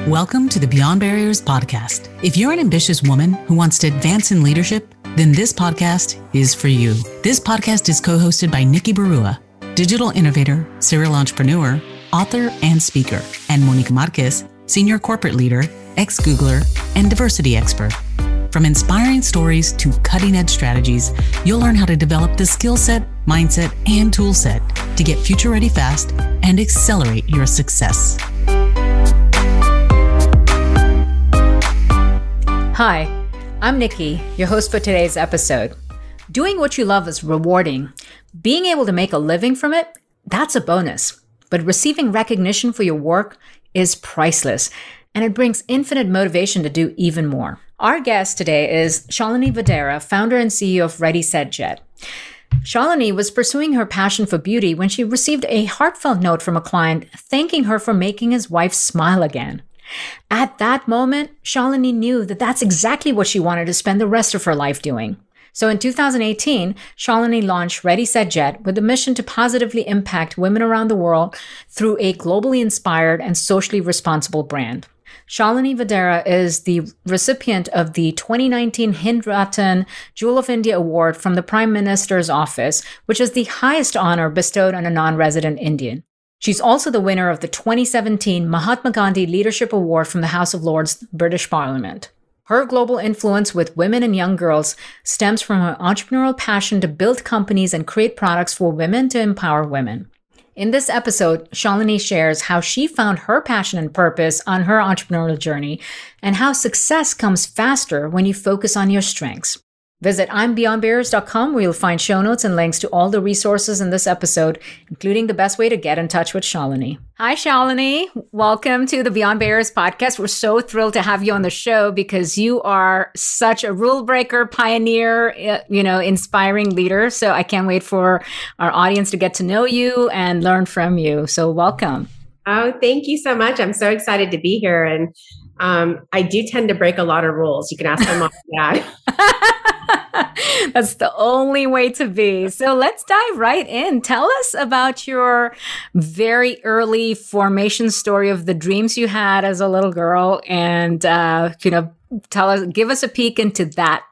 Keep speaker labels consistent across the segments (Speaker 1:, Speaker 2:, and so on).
Speaker 1: Welcome to the Beyond Barriers podcast. If you're an ambitious woman who wants to advance in leadership, then this podcast is for you. This podcast is co-hosted by Nikki Barua, digital innovator, serial entrepreneur, author, and speaker, and Monica Marquez, senior corporate leader, ex-Googler, and diversity expert. From inspiring stories to cutting-edge strategies, you'll learn how to develop the skill set, mindset, and tool set to get future-ready fast and accelerate your success.
Speaker 2: Hi, I'm Nikki, your host for today's episode. Doing what you love is rewarding. Being able to make a living from it, that's a bonus. But receiving recognition for your work is priceless, and it brings infinite motivation to do even more. Our guest today is Shalini Vadhera, founder and CEO of Ready, Set, Jet. Shalini was pursuing her passion for beauty when she received a heartfelt note from a client thanking her for making his wife smile again. At that moment, Shalini knew that that's exactly what she wanted to spend the rest of her life doing. So in 2018, Shalini launched Ready, Set, Jet with the mission to positively impact women around the world through a globally inspired and socially responsible brand. Shalini Vadhera is the recipient of the 2019 Hind Rattan Jewel of India Award from the Prime Minister's office, which is the highest honor bestowed on a non-resident Indian. She's also the winner of the 2017 Mahatma Gandhi Leadership Award from the House of Lords, British Parliament. Her global influence with women and young girls stems from her entrepreneurial passion to build companies and create products for women to empower women. In this episode, Shalini shares how she found her passion and purpose on her entrepreneurial journey and how success comes faster when you focus on your strengths. Visit I'mBeyondBarriers.com where you'll find show notes and links to all the resources in this episode, including the best way to get in touch with Shalini. Hi, Shalini. Welcome to the Beyond Barriers podcast. We're so thrilled to have you on the show because you are such a rule breaker, pioneer, inspiring leader. So I can't wait for our audience to get to know you and learn from you. So welcome.
Speaker 3: Oh, thank you so much. I'm so excited to be here. And I do tend to break a lot of rules. You can ask my mom and dad.
Speaker 2: That's the only way to be. So let's dive right in. Tell us about your very early formation story of the dreams you had as a little girl, and give us a peek into that,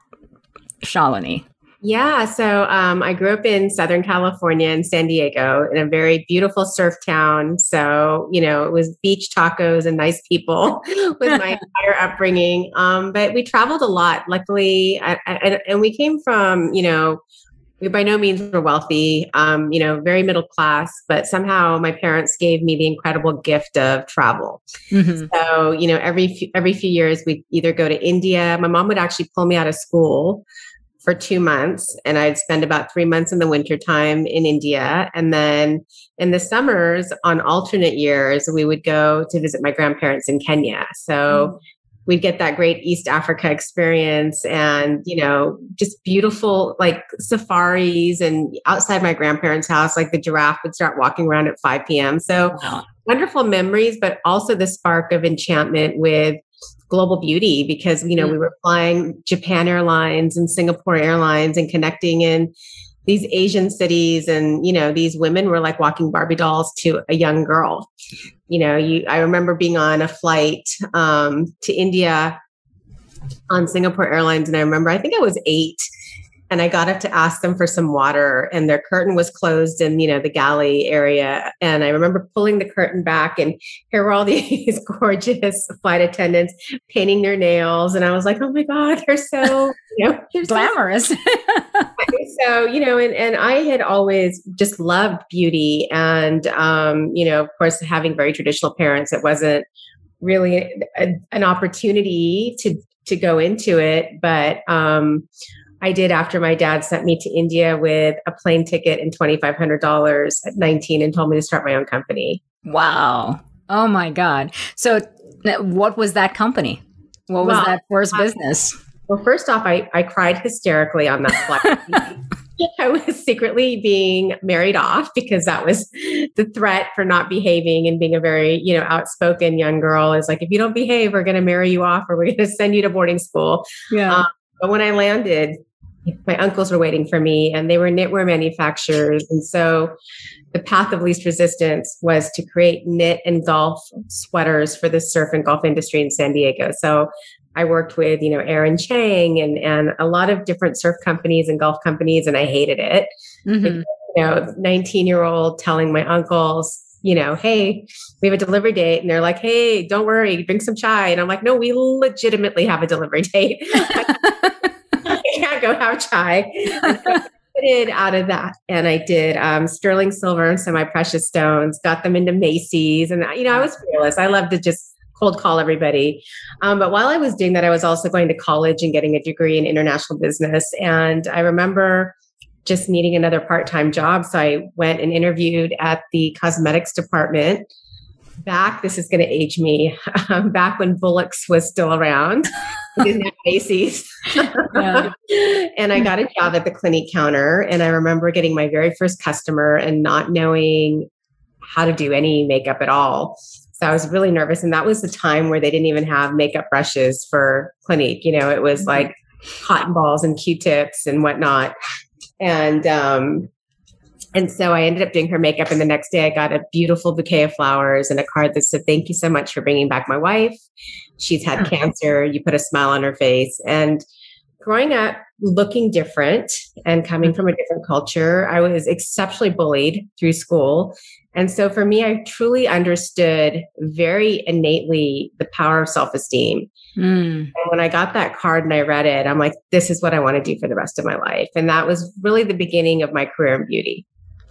Speaker 2: Shalini.
Speaker 3: Yeah. So I grew up in Southern California in San Diego in a very beautiful surf town. So, it was beach tacos and nice people with my entire upbringing. But we traveled a lot, luckily. And we came from, we by no means were wealthy, very middle class, but somehow my parents gave me the incredible gift of travel. Mm-hmm. So, every few years we'd either go to India. My mom would actually pull me out of school for 2 months, and I'd spend about 3 months in the wintertime in India. And then in the summers, on alternate years, we would go to visit my grandparents in Kenya. So we'd get that great East Africa experience and, just beautiful like safaris, and outside my grandparents' house, like the giraffe would start walking around at 5 p.m. So wonderful memories, but also the spark of enchantment with global beauty because, we were flying Japan Airlines and Singapore Airlines and connecting in these Asian cities. And, these women were like walking Barbie dolls to a young girl. I remember being on a flight to India on Singapore Airlines. And I think I was 8. And I got up to ask them for some water, and their curtain was closed in, the galley area. And I remember pulling the curtain back, and here were all these gorgeous flight attendants painting their nails. And I was like, oh my God, they're so, they're
Speaker 2: glamorous.
Speaker 3: So, and I had always just loved beauty. And, of course, having very traditional parents, it wasn't really an opportunity to go into it. But, I did after my dad sent me to India with a plane ticket and $2,500 at 19 and told me to start my own company.
Speaker 2: Wow. Oh my God. So what was that company? What was that first business?
Speaker 3: Well, first off, I cried hysterically on that flight. I was secretly being married off because that was the threat for not behaving and being a very, outspoken young girl is like, if you don't behave, we're going to marry you off or we're going to send you to boarding school.
Speaker 2: Yeah.
Speaker 3: But when I landed, my uncles were waiting for me, and they were knitwear manufacturers. And so the path of least resistance was to create knit and golf sweaters for the surf and golf industry in San Diego. So I worked with, Aaron Chang and a lot of different surf companies and golf companies, and I hated it.
Speaker 2: Mm-hmm.
Speaker 3: 19-year-old telling my uncles, hey, we have a delivery date. And they're like, hey, don't worry, bring some chai. And I'm like, no, we legitimately have a delivery date. I can't go have chai. And so I did out of that. And I did sterling silver and semi-precious stones, got them into Macy's. And, I was fearless. I love to just cold call everybody. But while I was doing that, I was also going to college and getting a degree in international business. And I remember just needing another part-time job. So I went and interviewed at the cosmetics department this is going to age me, back when Bullock's was still around. We didn't have Macy's. Yeah. And I got a job at the Clinique counter. And I remember getting my very first customer and not knowing how to do any makeup at all. So I was really nervous. And that was the time where they didn't even have makeup brushes for Clinique. It was like cotton balls and Q-tips and whatnot. And so I ended up doing her makeup. And the next day I got a beautiful bouquet of flowers and a card that said, thank you so much for bringing back my wife. She's had cancer. You put a smile on her face. And growing up looking different and coming from a different culture, I was exceptionally bullied through school. And so for me, I truly understood very innately the power of self-esteem. And when I got that card and I read it, I'm like, this is what I want to do for the rest of my life. And that was really the beginning of my career in beauty.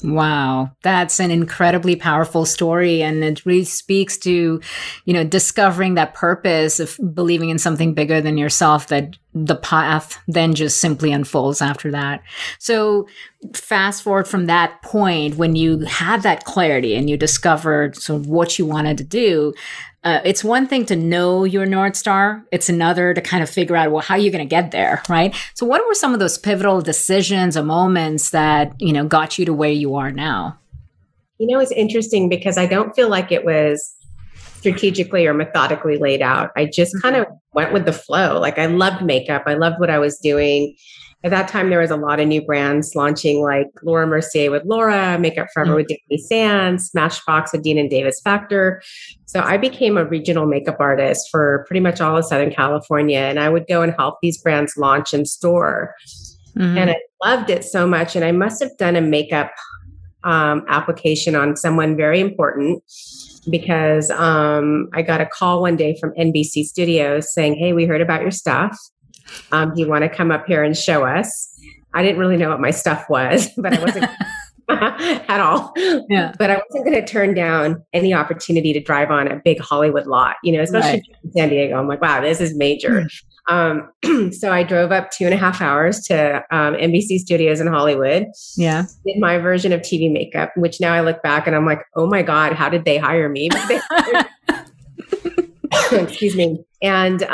Speaker 2: Wow. That's an incredibly powerful story. And it really speaks to, discovering that purpose of believing in something bigger than yourself, that the path then just simply unfolds after that. So fast forward from that point, when you had that clarity and you discovered sort of what you wanted to do, it's one thing to know your North Star. It's another to kind of figure out, well, how are you going to get there, right? So what were some of those pivotal decisions or moments that, got you to where you are now?
Speaker 3: It's interesting because I don't feel like it was strategically or methodically laid out. I just kind of went with the flow. Like I loved makeup. I loved what I was doing. At that time, there was a lot of new brands launching, like Laura Mercier with Laura, Makeup Forever with Danny Sands, Smashbox with Dean and Davis Factor. So I became a regional makeup artist for pretty much all of Southern California. And I would go and help these brands launch in store. And I loved it so much. And I must have done a makeup application on someone very important because I got a call one day from NBC Studios saying, hey, we heard about your stuff. Do you want to come up here and show us? I didn't really know what my stuff was, but I wasn't at all. Yeah. But I wasn't going to turn down any opportunity to drive on a big Hollywood lot, especially in San Diego. I'm like, wow, this is major. So I drove up 2.5 hours to NBC Studios in Hollywood. Yeah. Did my version of TV makeup, which now I look back and I'm like, oh my God, how did they hire me? Excuse me. And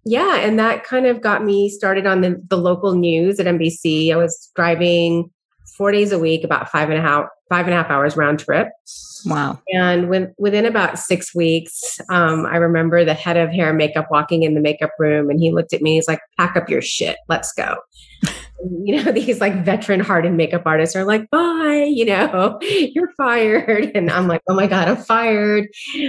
Speaker 3: and that kind of got me started on the local news at NBC. I was driving 4 days a week, about 5.5 hours round trip. Wow. And within about 6 weeks, I remember the head of hair and makeup walking in the makeup room and he looked at me, he's like, pack up your shit, let's go. And, these like veteran hardened makeup artists are like, bye, you're fired. And I'm like, oh my God, I'm fired.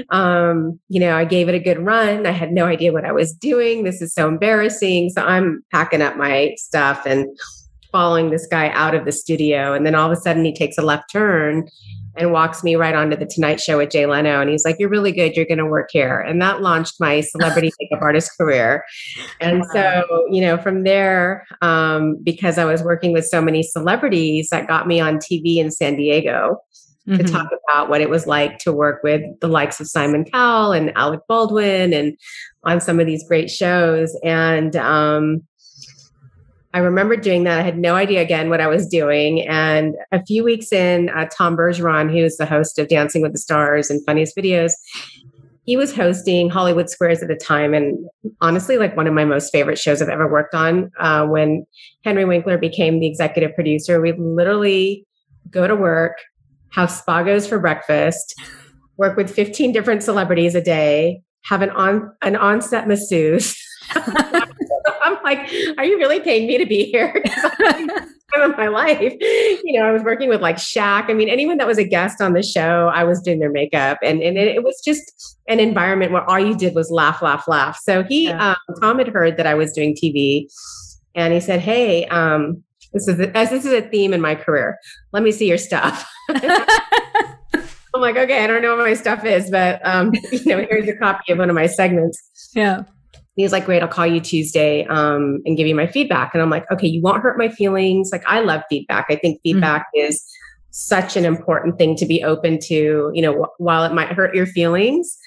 Speaker 3: I gave it a good run. I had no idea what I was doing. This is so embarrassing. So I'm packing up my stuff and following this guy out of the studio. And then all of a sudden he takes a left turn and walks me right onto the Tonight Show with Jay Leno. And he's like, you're really good. You're going to work here. And that launched my celebrity makeup artist career. And so, from there, because I was working with so many celebrities, that got me on TV in San Diego to talk about what it was like to work with the likes of Simon Cowell and Alec Baldwin and on some of these great shows. And I remember doing that. I had no idea, again, what I was doing. And a few weeks in, Tom Bergeron, who's the host of Dancing with the Stars and Funniest Videos, he was hosting Hollywood Squares at the time. And honestly, like one of my most favorite shows I've ever worked on. When Henry Winkler became the executive producer, we'd literally go to work, have spagos for breakfast, work with 15 different celebrities a day, have an on-set masseuse. I'm like, are you really paying me to be here? Time of my life. I was working with like Shaq. I mean, anyone that was a guest on the show, I was doing their makeup. And it was just an environment where all you did was laugh, laugh, laugh. So Tom had heard that I was doing TV and he said, hey, this is a theme in my career. Let me see your stuff. I'm like, okay, I don't know what my stuff is, but here's a copy of one of my segments.
Speaker 2: Yeah.
Speaker 3: He's like, great, I'll call you Tuesday and give you my feedback. And I'm like, okay, you won't hurt my feelings. Like, I love feedback. I think feedback is such an important thing to be open to, while it might hurt your feelings,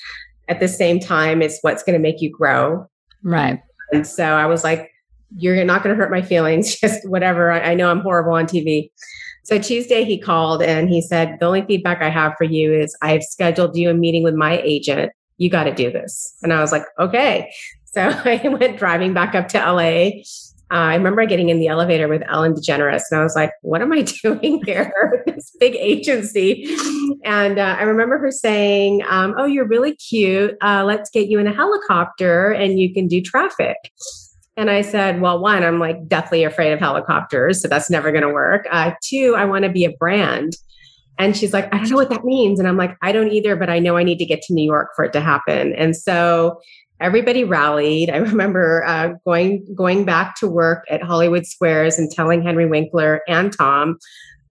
Speaker 3: at the same time, it's what's going to make you grow.
Speaker 2: Right.
Speaker 3: And so I was like, you're not going to hurt my feelings, just whatever. I know I'm horrible on TV. So Tuesday he called and he said, the only feedback I have for you is I've scheduled you a meeting with my agent. You got to do this. And I was like, okay. So I went driving back up to LA. I remember getting in the elevator with Ellen DeGeneres and I was like, what am I doing here? This big agency. And I remember her saying, oh, you're really cute. Let's get you in a helicopter and you can do traffic. And I said, well, one, I'm like deathly afraid of helicopters. So that's never going to work. Two, I want to be a brand. And she's like, I don't know what that means. And I'm like, I don't either, but I know I need to get to New York for it to happen. And so everybody rallied. I remember going back to work at Hollywood Squares and telling Henry Winkler and Tom,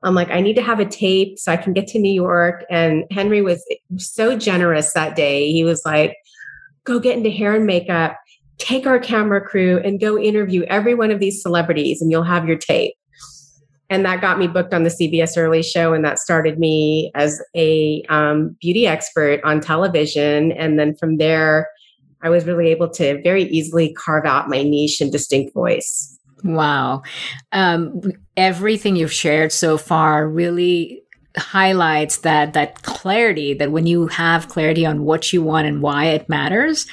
Speaker 3: I'm like, I need to have a tape so I can get to New York. And Henry was so generous that day. He was like, go get into hair and makeup, take our camera crew and go interview every one of these celebrities and you'll have your tape. And that got me booked on the CBS Early Show. And that started me as a beauty expert on television. And then from there, I was really able to very easily carve out my niche and distinct voice.
Speaker 2: Wow. Everything you've shared so far really highlights that clarity, that when you have clarity on what you want and why it matters,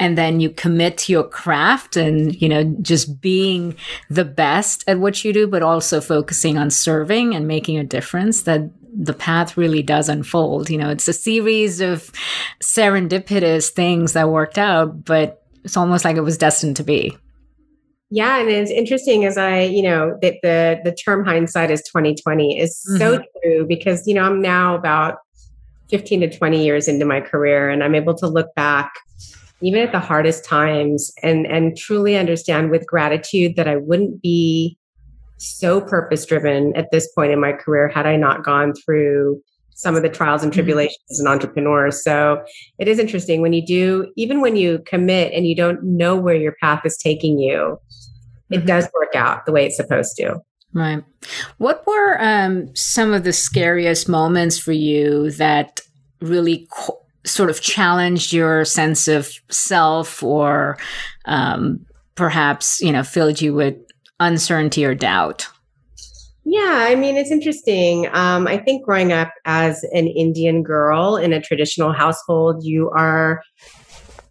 Speaker 2: and then you commit to your craft and, just being the best at what you do, but also focusing on serving and making a difference, that the path really does unfold. It's a series of serendipitous things that worked out, but it's almost like it was destined to be.
Speaker 3: Yeah. And it's interesting as that the term hindsight is 2020 is so true because, I'm now about 15 to 20 years into my career and I'm able to look back even at the hardest times and truly understand with gratitude that I wouldn't be so purpose-driven at this point in my career had I not gone through some of the trials and tribulations as an entrepreneur. So it is interesting even when you commit and you don't know where your path is taking you, it does work out the way it's supposed to.
Speaker 2: Right. What were some of the scariest moments for you that really sort of challenged your sense of self or perhaps, filled you with uncertainty or doubt?
Speaker 3: Yeah, I mean, it's interesting. I think growing up as an Indian girl in a traditional household, part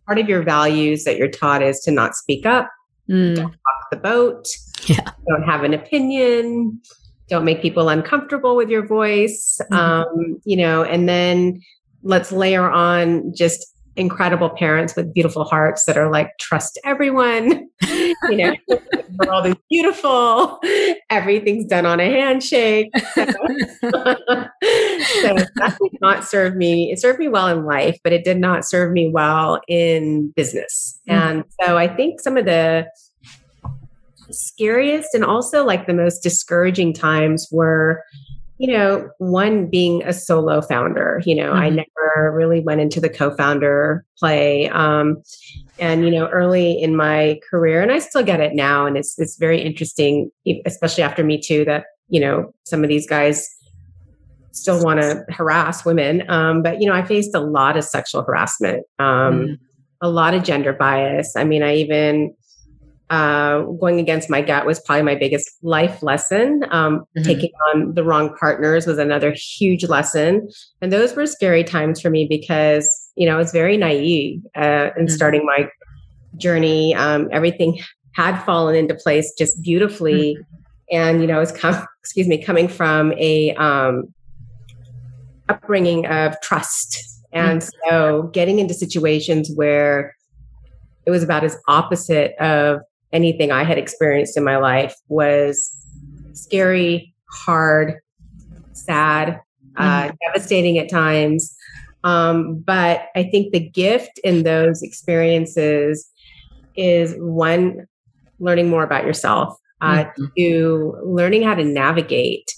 Speaker 3: of your values that you're taught is to not speak up, don't rock the boat, don't have an opinion, don't make people uncomfortable with your voice, and then let's layer on just incredible parents with beautiful hearts that are like, trust everyone, the world is beautiful. Everything's done on a handshake. So that did not serve me. It served me well in life, but it did not serve me well in business. And so I think some of the scariest and also like the most discouraging times were, one being a solo founder, I never really went into the co-founder play. And, early in my career, and I still get it now. And it's very interesting, especially after Me Too, that, some of these guys still want to harass women. But, I faced a lot of sexual harassment, a lot of gender bias. I mean, I even, going against my gut was probably my biggest life lesson. Taking on the wrong partners was another huge lesson. And those were scary times for me because, I was very naive in starting my journey. Everything had fallen into place just beautifully. And, I was coming from a upbringing of trust. And so getting into situations where it was about as opposite of anything I had experienced in my life was scary, hard, sad, devastating at times. But I think the gift in those experiences is one, learning more about yourself, to learning how to navigate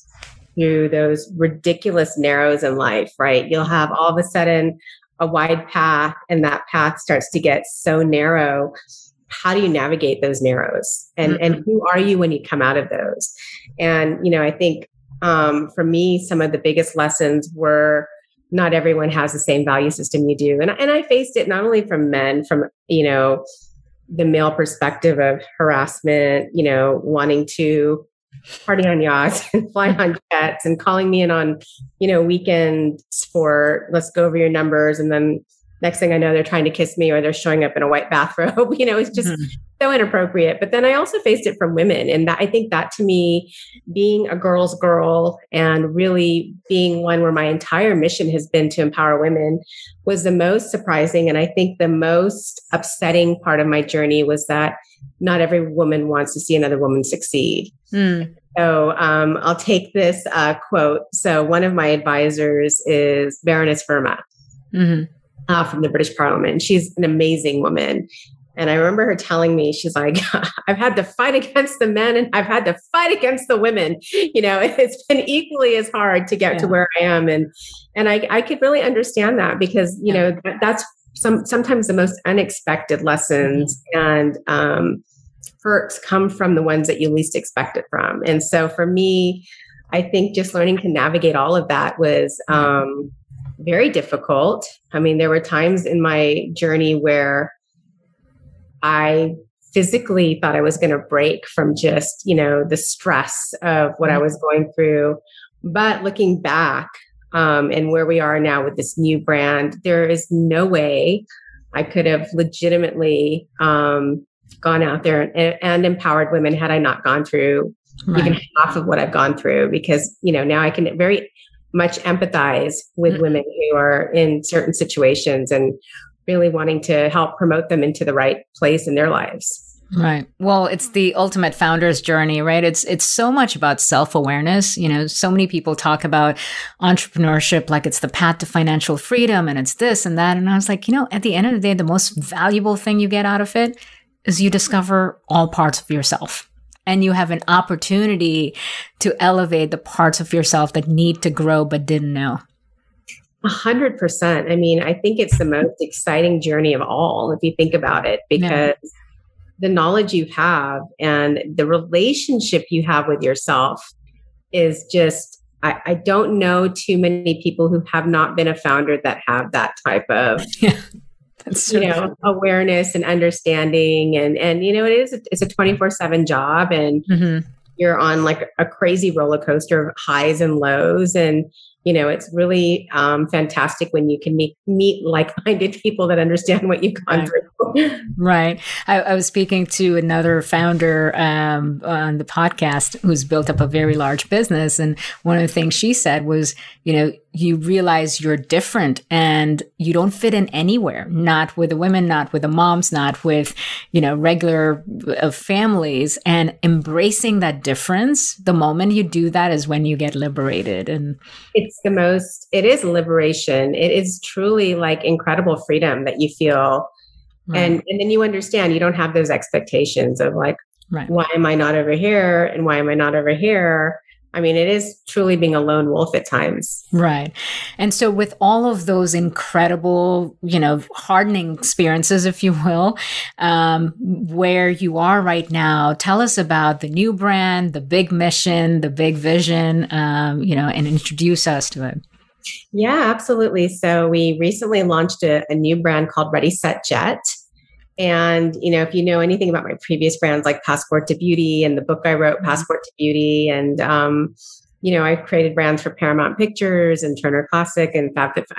Speaker 3: through those ridiculous narrows in life, right? You'll have all of a sudden a wide path, and that path starts to get so narrow. How do you navigate those narrows? And who are you when you come out of those? And, I think for me, some of the biggest lessons were not everyone has the same value system you do. And I faced it not only from men, from, the male perspective of harassment, wanting to party on yachts and fly on jets and calling me in on, weekends for let's go over your numbers. And then next thing I know, they're trying to kiss me or they're showing up in a white bathrobe. It's just so inappropriate. But then I also faced it from women. And I think that to me, being a girl's girl and really being one where my entire mission has been to empower women was the most surprising. And I think the most upsetting part of my journey was that not every woman wants to see another woman succeed. So I'll take this quote. So one of my advisors is Baroness Verma from the British Parliament. She's an amazing woman. And I remember her telling me, she's like, I've had to fight against the men and I've had to fight against the women. It's been equally as hard to get to where I am. And I could really understand that because, that's sometimes the most unexpected lessons and hurts come from the ones that you least expect it from. And so for me, I think just learning to navigate all of that was very difficult. I mean, there were times in my journey where I physically thought I was going to break from just, the stress of what I was going through. But looking back and where we are now with this new brand, there is no way I could have legitimately gone out there and empowered women had I not gone through even half of what I've gone through. Because, now I can very much empathize with women who are in certain situations and really wanting to help promote them into the right place in their lives.
Speaker 2: Right. Well, it's the ultimate founder's journey, right? It's so much about self-awareness. So many people talk about entrepreneurship like it's the path to financial freedom and it's this and that. And I was like, at the end of the day, the most valuable thing you get out of it is you discover all parts of yourself. And you have an opportunity to elevate the parts of yourself that need to grow but didn't know.
Speaker 3: 100%. I mean, I think it's the most exciting journey of all, if you think about it, because the knowledge you have and the relationship you have with yourself is just, I don't know too many people who have not been a founder that have that type of, awareness and understanding. And it's a 24/7 job and you're on like a crazy roller coaster of highs and lows. And, it's really fantastic when you can meet like-minded people that understand what you've gone through.
Speaker 2: Right. I was speaking to another founder on the podcast who's built up a very large business. And one of the things she said was, you realize you're different and you don't fit in anywhere, not with the women, not with the moms, not with, regular families, and embracing that difference. The moment you do that is when you get liberated. And
Speaker 3: it is liberation. It is truly like incredible freedom that you feel. Right. And then you understand you don't have those expectations of like, why am I not over here? And why am I not over here? I mean, it is truly being a lone wolf at times.
Speaker 2: Right. And so with all of those incredible, hardening experiences, if you will, where you are right now, tell us about the new brand, the big mission, the big vision, and introduce us to it.
Speaker 3: Yeah, absolutely. So we recently launched a new brand called Ready, Set, Jet. And, if you know anything about my previous brands like Passport to Beauty and the book I wrote, Passport to Beauty, and, I've created brands for Paramount Pictures and Turner Classic and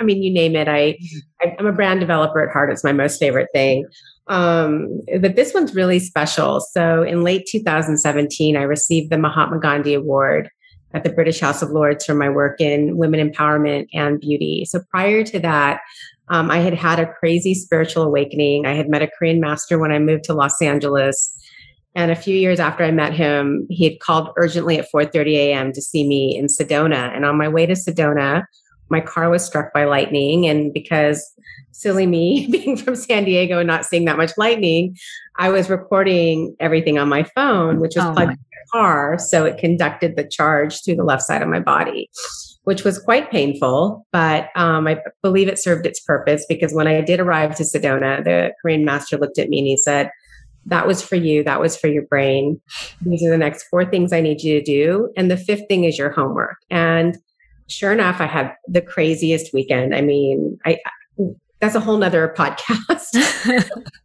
Speaker 3: you name it. I'm a brand developer at heart. It's my most favorite thing. But this one's really special. So in late 2017, I received the Mahatma Gandhi Award at the British House of Lords for my work in women empowerment and beauty. So prior to that, I had a crazy spiritual awakening. I had met a Korean master when I moved to Los Angeles. And a few years after I met him, he had called urgently at 4:30 a.m. to see me in Sedona. And on my way to Sedona, my car was struck by lightning. And because silly me being from San Diego and not seeing that much lightning, I was recording everything on my phone, which was plugged in the car. So it conducted the charge through the left side of my body, which was quite painful. But I believe it served its purpose, because when I did arrive to Sedona, the Korean master looked at me and he said, "That was for you. That was for your brain. These are the next 4 things I need you to do. And the 5th thing is your homework." And sure enough, I had the craziest weekend. I mean, that's a whole nother podcast,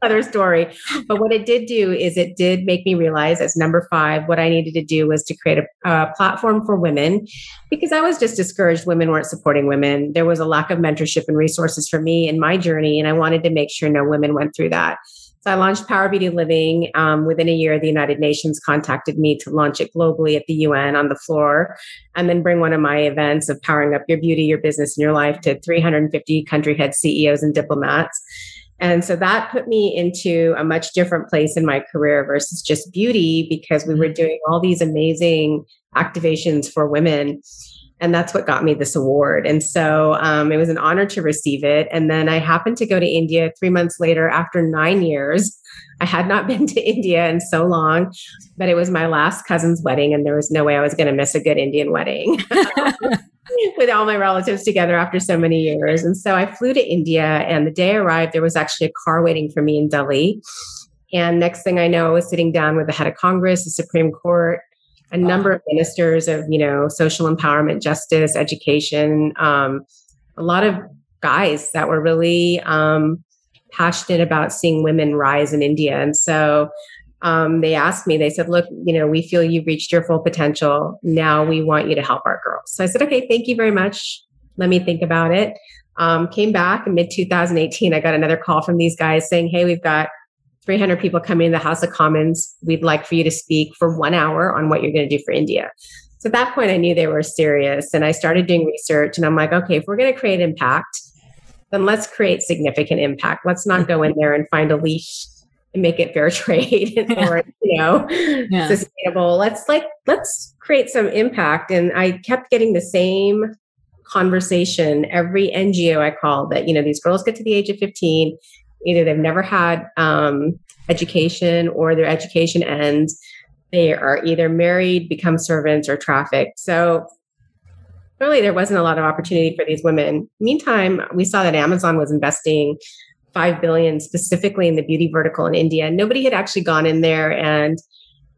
Speaker 3: other story. But what it did do is it did make me realize, as number 5, what I needed to do was to create a platform for women, because I was just discouraged. Women weren't supporting women. There was a lack of mentorship and resources for me in my journey. And I wanted to make sure no women went through that. So I launched Power Beauty Living. Within a year, the United Nations contacted me to launch it globally at the UN on the floor, and then bring one of my events of powering up your beauty, your business, and your life to 350 country head CEOs and diplomats. And so that put me into a much different place in my career versus just beauty, because we were doing all these amazing activations for women. And that's what got me this award. And so it was an honor to receive it. And then I happened to go to India 3 months later after 9 years. I had not been to India in so long, but it was my last cousin's wedding. And there was no way I was going to miss a good Indian wedding with all my relatives together after so many years. And so I flew to India, and the day I arrived, there was actually a car waiting for me in Delhi. And next thing I know, I was sitting down with the head of Congress, the Supreme Court, a number of ministers of, social empowerment, justice, education, a lot of guys that were really passionate about seeing women rise in India. And so they asked me, they said, "Look, we feel you've reached your full potential. Now we want you to help our girls." So I said, "Okay, thank you very much. Let me think about it." Came back in mid-2018. I got another call from these guys saying, "Hey, we've got 300 people coming in the House of Commons. We'd like for you to speak for 1 hour on what you're going to do for India." So at that point, I knew they were serious. And I started doing research, and I'm like, okay, if we're going to create impact, then let's create significant impact. Let's not go in there and find a leash and make it fair trade or, sustainable. Let's create some impact. And I kept getting the same conversation. Every NGO I called that, these girls get to the age of 15, either they've never had education, or their education ends. They are either married, become servants, or trafficked. So really, there wasn't a lot of opportunity for these women. Meantime, we saw that Amazon was investing $5 billion specifically in the beauty vertical in India. Nobody had actually gone in there and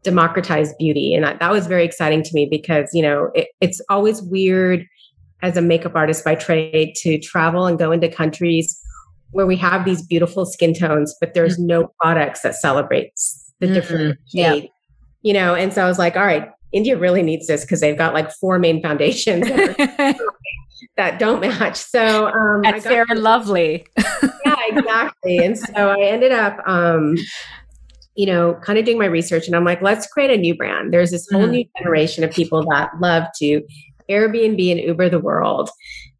Speaker 3: democratized beauty. And that was very exciting to me, because, it's always weird as a makeup artist by trade to travel and go into countries where we have these beautiful skin tones, but there's no products that celebrates the different shade, And so I was like, all right, India really needs this, because they've got like 4 main foundations that don't match. So
Speaker 2: at Fair and Lovely.
Speaker 3: Yeah, exactly. And so I ended up, kind of doing my research, and I'm like, let's create a new brand. There's this whole new generation of people that love to Airbnb and Uber the world.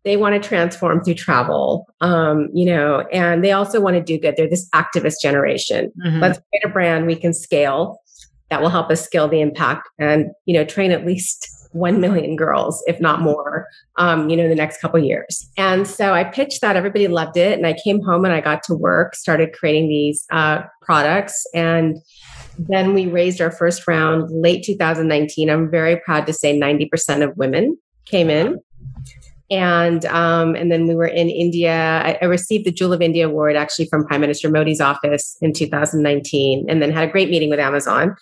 Speaker 3: They want to transform through travel, and they also want to do good. They're this activist generation. Let's create a brand we can scale that will help us scale the impact and, train at least 1 million girls, if not more, the next couple of years. And so I pitched that. Everybody loved it. And I came home and I got to work, started creating these products. And then we raised our first round late 2019. I'm very proud to say 90% of women came in. And then we were in India. I received the Jewel of India Award actually from Prime Minister Modi's office in 2019, and then had a great meeting with Amazon.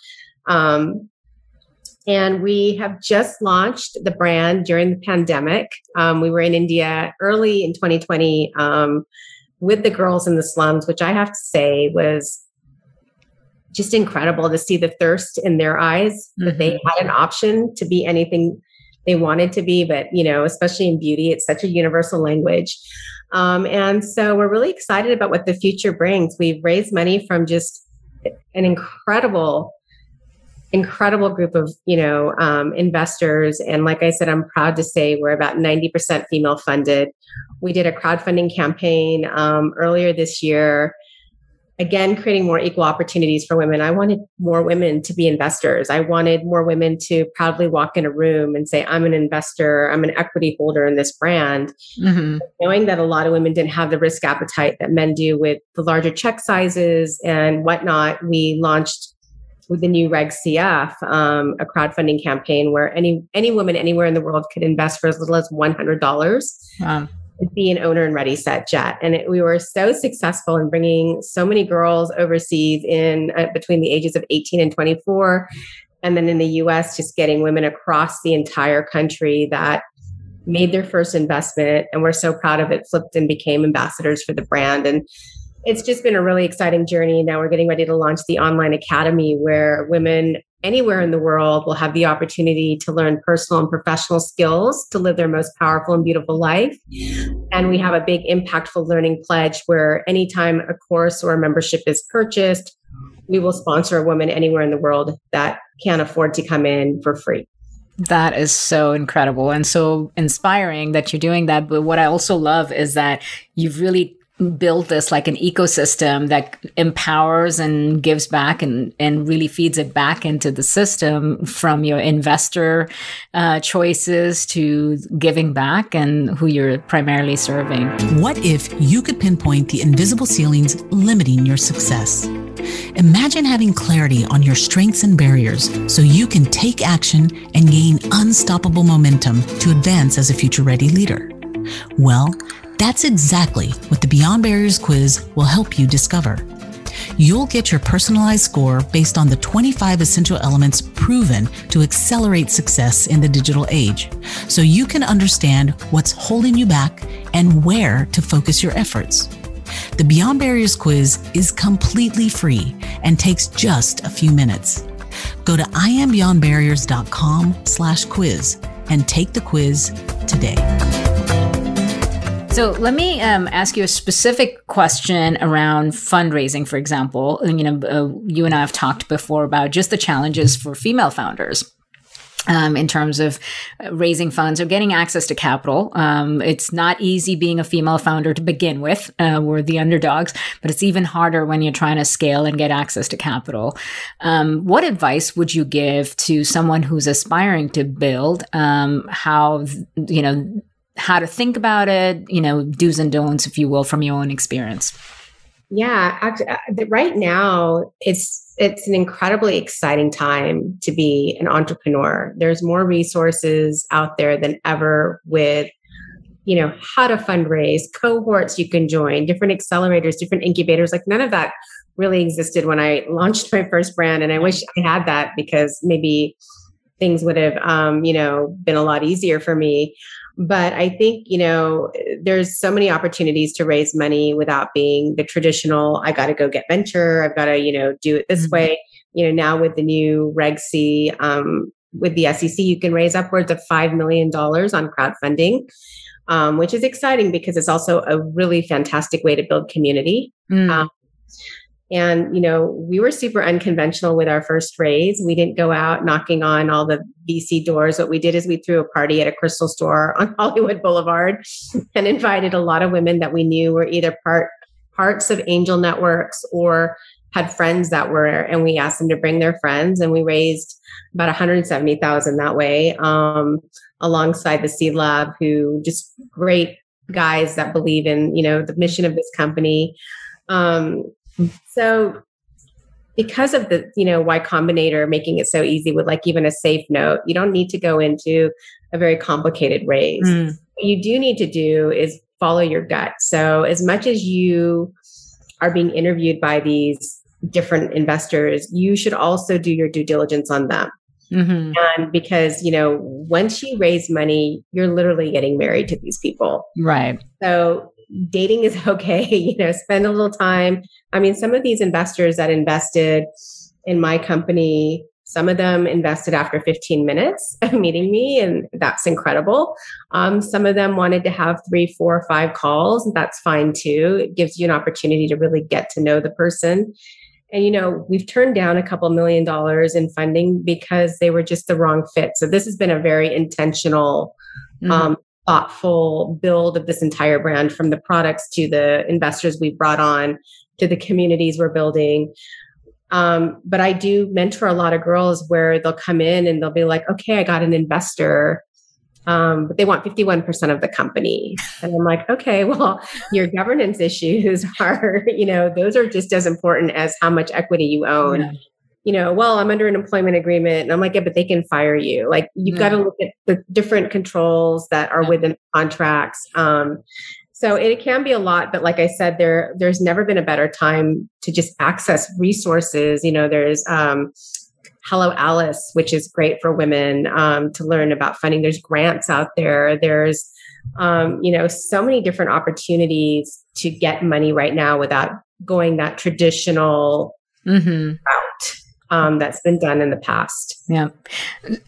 Speaker 3: And we have just launched the brand during the pandemic. We were in India early in 2020 with the girls in the slums, which I have to say was just incredible to see the thirst in their eyes, that they had an option to be anything they wanted to be, but, especially in beauty, it's such a universal language. And so we're really excited about what the future brings. We've raised money from just an incredible group of, investors. And like I said, I'm proud to say we're about 90% female funded. We did a crowdfunding campaign earlier this year. again, creating more equal opportunities for women. I wanted more women to be investors. I wanted more women to proudly walk in a room and say, I'm an investor, I'm an equity holder in this brand. Mm-hmm. Knowing that a lot of women didn't have the risk appetite that men do with the larger check sizes and whatnot, we launched with the new Reg CF, a crowdfunding campaign where any woman anywhere in the world could invest for as little as $100. Wow. Be an owner and ready, set, jet. And we were so successful in bringing so many girls overseas in between the ages of 18 and 24. And then in the US, just getting women across the entire country that made their first investment. And we're so proud of it, flipped and became ambassadors for the brand. And it's just been a really exciting journey. Now we're getting ready to launch the online academy where women anywhere in the world will have the opportunity to learn personal and professional skills to live their most powerful and beautiful life. And we have a big impactful learning pledge where anytime a course or a membership is purchased, we will sponsor a woman anywhere in the world that can't afford to come in for free.
Speaker 2: That is so incredible and so inspiring that you're doing that. But what I also love is that you've really build this like an ecosystem that empowers and gives back and really feeds it back into the system, from your investor choices to giving back and who you're primarily serving.
Speaker 1: What if you could pinpoint the invisible ceilings limiting your success? Imagine having clarity on your strengths and barriers so you can take action and gain unstoppable momentum to advance as a future-ready leader. Well, that's exactly what the Beyond Barriers quiz will help you discover. You'll get your personalized score based on the 25 essential elements proven to accelerate success in the digital age, so you can understand what's holding you back and where to focus your efforts. The Beyond Barriers quiz is completely free and takes just a few minutes. Go to iambeyondbarriers.com/quiz and take the quiz today.
Speaker 2: So let me ask you a specific question around fundraising, for example. You and I have talked before about just the challenges for female founders in terms of raising funds or getting access to capital. It's not easy being a female founder to begin with. We're the underdogs, but it's even harder when you're trying to scale and get access to capital. What advice would you give to someone who's aspiring to build, how to think about it, do's and don'ts, if you will, from your own experience?
Speaker 3: Yeah, actually, right now, it's an incredibly exciting time to be an entrepreneur. There's more resources out there than ever with, how to fundraise, cohorts you can join, different accelerators, different incubators. Like none of that really existed when I launched my first brand. And I wish I had that because maybe things would have, been a lot easier for me. But I think, there's so many opportunities to raise money without being the traditional, I got to go get venture. I've got to, do it this way. Now with the new Reg C, with the SEC, you can raise upwards of $5 million on crowdfunding, which is exciting because it's also a really fantastic way to build community. And, we were super unconventional with our first raise. We didn't go out knocking on all the VC doors. What we did is we threw a party at a crystal store on Hollywood Boulevard and invited a lot of women that we knew were either parts of angel networks or had friends that were, and we asked them to bring their friends, and we raised about $170,000 that way, alongside the C Lab, who just great guys that believe in, the mission of this company. So because of the, Y Combinator making it so easy with like even a safe note, you don't need to go into a very complicated raise. What you do need to do is follow your gut. So as much as you are being interviewed by these different investors, you should also do your due diligence on them. Mm-hmm. And because, once you raise money, you're literally getting married to these people.
Speaker 2: Right.
Speaker 3: So dating is okay, spend a little time. I mean, some of these investors that invested in my company, some of them invested after 15 minutes of meeting me, and that's incredible. Some of them wanted to have 3, 4, 5 calls. That's fine too. It gives you an opportunity to really get to know the person. And, we've turned down a couple $1 million in funding because they were just the wrong fit. So this has been a very intentional, thoughtful build of this entire brand, from the products to the investors we've brought on to the communities we're building. But I do mentor a lot of girls where they'll come in and they'll be like, okay, I got an investor, but they want 51% of the company. And I'm like, okay, well, your governance issues are, those are just as important as how much equity you own. Yeah. Well, I'm under an employment agreement. And I'm like, yeah, but they can fire you. Like, you've got to look at the different controls that are within contracts. So it can be a lot, but like I said, there's never been a better time to just access resources. There's Hello Alice, which is great for women to learn about funding. There's grants out there. There's so many different opportunities to get money right now without going that traditional route that's been done in the past.
Speaker 2: Yeah.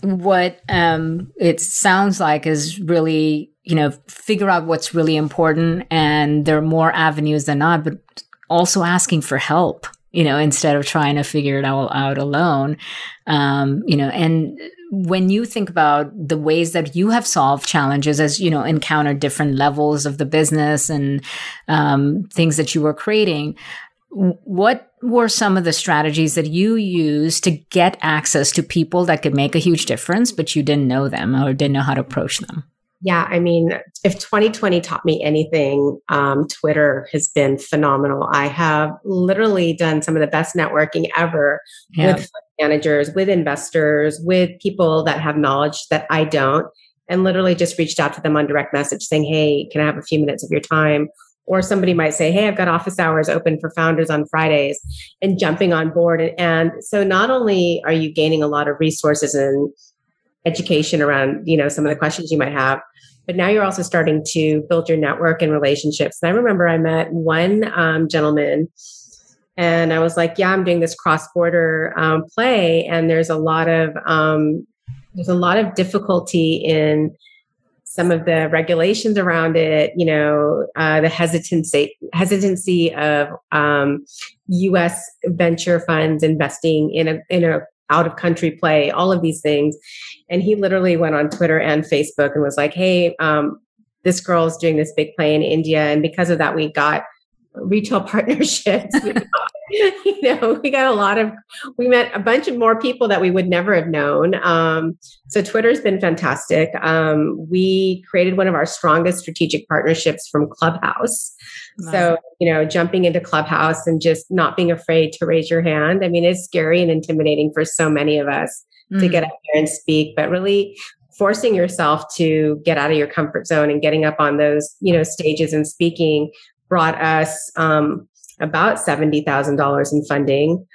Speaker 2: What it sounds like is really, figure out what's really important. And there are more avenues than not, but also asking for help, instead of trying to figure it all out alone. And when you think about the ways that you have solved challenges as, encountered different levels of the business and things that you were creating, what were some of the strategies that you used to get access to people that could make a huge difference, but you didn't know them or didn't know how to approach them?
Speaker 3: Yeah, I mean, if 2020 taught me anything, Twitter has been phenomenal. I have literally done some of the best networking ever with fund managers, with investors, with people that have knowledge that I don't, and literally just reached out to them on direct message saying, hey, can I have a few minutes of your time? Or somebody might say, hey, I've got office hours open for founders on Fridays, and jumping on board. And so not only are you gaining a lot of resources and education around, some of the questions you might have, but now you're also starting to build your network and relationships. And I remember I met one gentleman and I was like, yeah, I'm doing this cross-border play. And there's a lot of difficulty in some of the regulations around it, the hesitancy of U.S. venture funds investing in a out of country play, all of these things. And he literally went on Twitter and Facebook and was like, hey, this girl's doing this big play in India. And because of that, we got retail partnerships. We met a bunch of more people that we would never have known. So Twitter's been fantastic. We created one of our strongest strategic partnerships from Clubhouse. Wow. So, jumping into Clubhouse and just not being afraid to raise your hand. I mean, it's scary and intimidating for so many of us to get up there and speak, but really forcing yourself to get out of your comfort zone and getting up on those, stages and speaking brought us about $70,000 in funding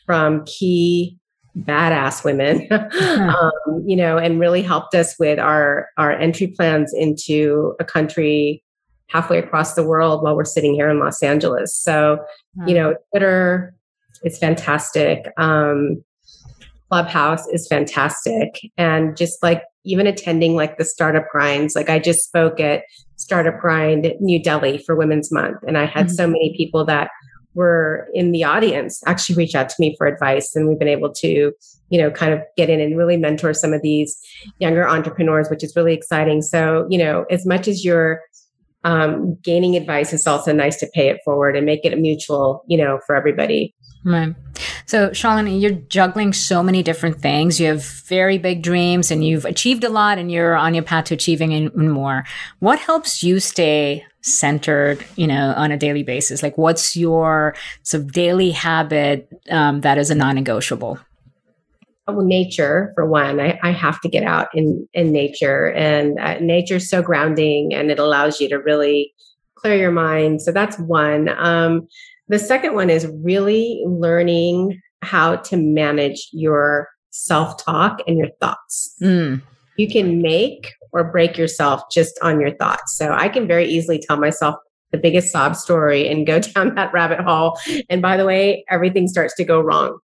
Speaker 3: from key badass women, and really helped us with our entry plans into a country halfway across the world while we're sitting here in Los Angeles. So, Twitter is fantastic. Clubhouse is fantastic. And just like even attending like the startup grinds, like I just spoke at Startup Grind New Delhi for Women's Month. And I had so many people that were in the audience actually reach out to me for advice. And we've been able to, kind of get in and really mentor some of these younger entrepreneurs, which is really exciting. So, as much as you're gaining advice, it's also nice to pay it forward and make it a mutual, for everybody.
Speaker 2: Right. So Shalini, you're juggling so many different things. You have very big dreams and you've achieved a lot and you're on your path to achieving even more. What helps you stay centered, on a daily basis? Like what's your sort of daily habit that is a non-negotiable?
Speaker 3: Well, nature, for one. I have to get out in nature, and nature is so grounding and it allows you to really clear your mind. So that's one. The second one is really learning how to manage your self-talk and your thoughts. You can make or break yourself just on your thoughts. So I can very easily tell myself the biggest sob story and go down that rabbit hole. And by the way, everything starts to go wrong,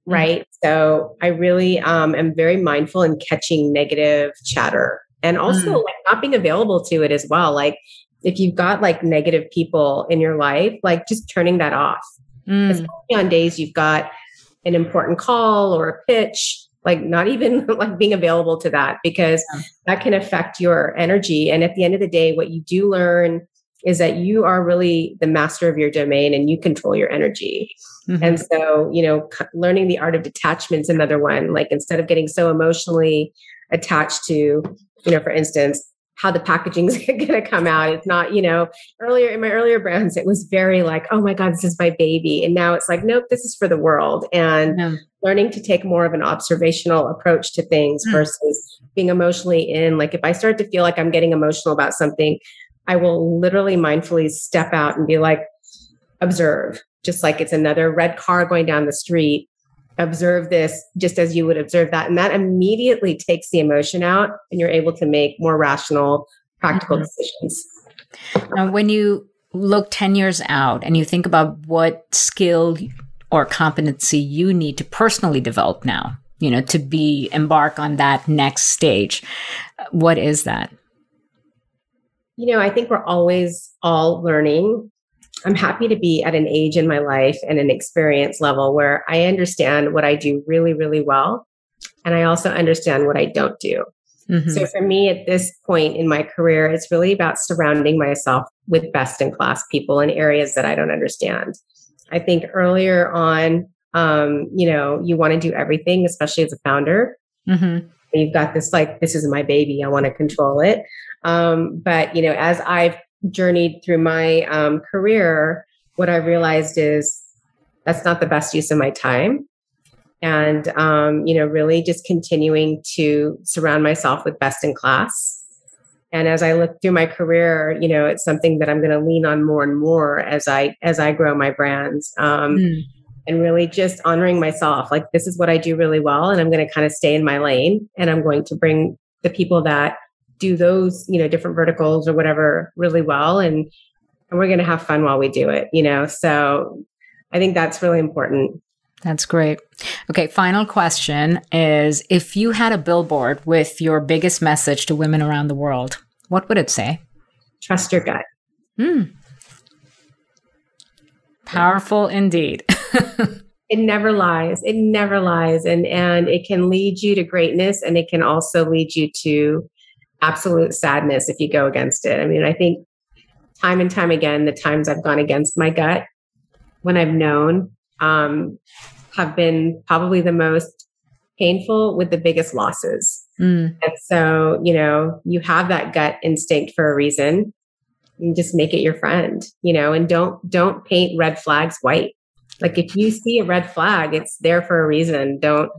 Speaker 3: right? So I really am very mindful in catching negative chatter and also like not being available to it as well. Like if you've got like negative people in your life, like just turning that off, especially on days you've got an important call or a pitch, like not even like being available to that, because that can affect your energy. And at the end of the day, what you do learn is that you are really the master of your domain and you control your energy. Mm-hmm. And so, learning the art of detachment is another one. Like, instead of getting so emotionally attached to, for instance, how the packaging is going to come out. It's not, earlier in my earlier brands, it was very like, oh my God, this is my baby. And now it's like, nope, this is for the world. And learning to take more of an observational approach to things versus being emotionally in. Like, if I start to feel like I'm getting emotional about something, I will literally mindfully step out and be like, observe, just like it's another red car going down the street. Observe this just as you would observe that. And that immediately takes the emotion out and you're able to make more rational, practical decisions.
Speaker 2: Now, when you look 10 years out and you think about what skill or competency you need to personally develop now, to embark on that next stage, what is that?
Speaker 3: I think we're always all learning. I'm happy to be at an age in my life and an experience level where I understand what I do really, really well. And I also understand what I don't do. Mm-hmm. So for me at this point in my career, it's really about surrounding myself with best in class people in areas that I don't understand. I think earlier on, you want to do everything, especially as a founder. Mm-hmm. You've got this, like, this is my baby. I want to control it. But, as I've journeyed through my career, what I realized is that's not the best use of my time. And, really just continuing to surround myself with best in class. And as I look through my career, it's something that I'm going to lean on more and more as I grow my brands. And really just honoring myself. Like, this is what I do really well. And I'm going to kind of stay in my lane. And I'm going to bring the people that do those, different verticals or whatever really well. And we're going to have fun while we do it, So I think that's really important.
Speaker 2: That's great. Okay. Final question is, if you had a billboard with your biggest message to women around the world, what would it say?
Speaker 3: Trust your gut.
Speaker 2: Powerful indeed.
Speaker 3: It never lies. It never lies. And it can lead you to greatness. And it can also lead you to absolute sadness if you go against it. I mean, I think time and time again, the times I've gone against my gut when I've known have been probably the most painful with the biggest losses. And so, you have that gut instinct for a reason. And just make it your friend, and don't paint red flags white. Like, if you see a red flag, it's there for a reason. Don't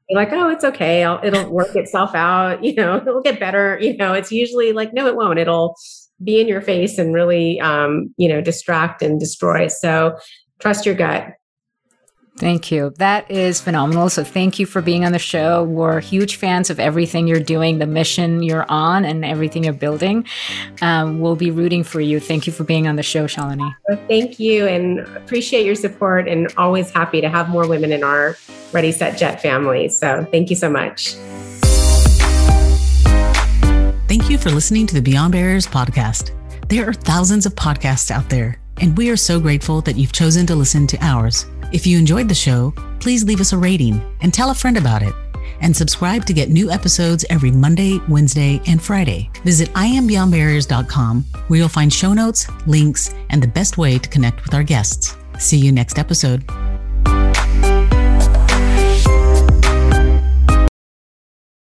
Speaker 3: be like, oh, it's okay. It'll work itself out. It'll get better. It's usually like, no, it won't. It'll be in your face and really, distract and destroy. So trust your gut.
Speaker 2: Thank you. That is phenomenal. So thank you for being on the show. We're huge fans of everything you're doing, the mission you're on, and everything you're building. We'll be rooting for you. Thank you for being on the show, Shalini.
Speaker 3: Well, thank you, and appreciate your support, and always happy to have more women in our Ready, Set, Jet family. So thank you so much.
Speaker 1: Thank you for listening to the Beyond Barriers podcast. There are thousands of podcasts out there, and we are so grateful that you've chosen to listen to ours. If you enjoyed the show, please leave us a rating and tell a friend about it. And subscribe to get new episodes every Monday, Wednesday, and Friday. Visit IamBeyondBarriers.com, where you'll find show notes, links, and the best way to connect with our guests. See you next episode.